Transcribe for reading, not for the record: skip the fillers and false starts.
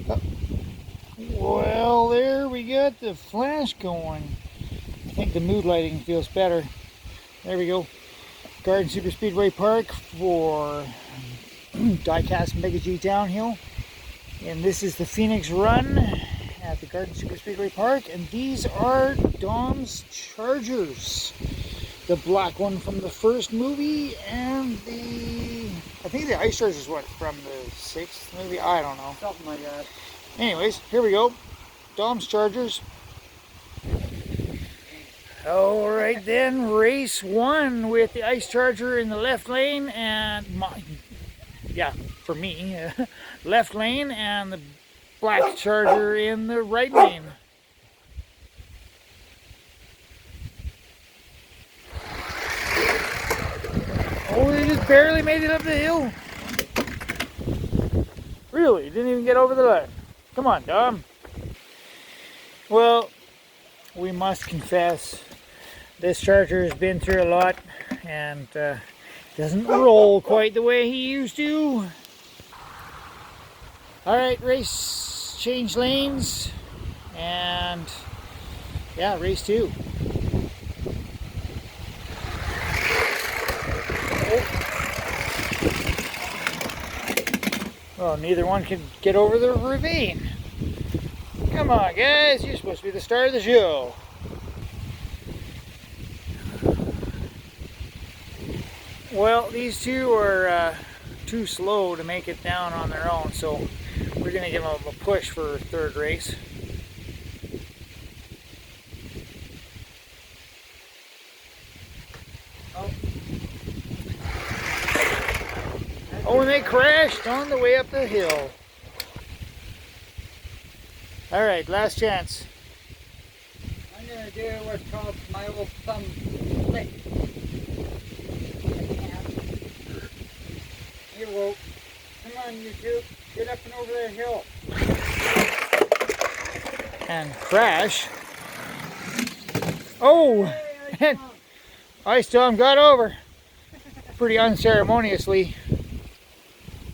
Oh. Well, there we got the flash going. I think the mood lighting feels better. There we go. Garden Super Speedway Park for Diecast Mega G Downhill. And this is the Phoenix Run at the Garden Super Speedway Park. And these are Dom's Chargers. The black one from the first movie, and I think the Ice Chargers what from the 6th movie? I don't know. Something like that. Anyways, here we go. Dom's Chargers. Alright then, race 1 with the Ice Charger in the left lane and, for me, left lane, and the black Charger in the right lane. Oh, they just barely made it up the hill. Really, didn't even get over the line. Come on, Dom. Well, we must confess, this Charger has been through a lot and doesn't roll quite the way he used to. Alright, race, change lanes, and yeah, race 2. Well, neither one could get over the ravine. Come on, guys, you're supposed to be the star of the show. Well, these two are too slow to make it down on their own, so we're going to give them a push for third race. Oh, and they crashed on the way up the hill. Alright, last chance. I'm going to do what's called my old thumb flick. You will. Come on, you two. Get up and over that hill. And crash. Oh! And Ice Dom got over. Pretty unceremoniously.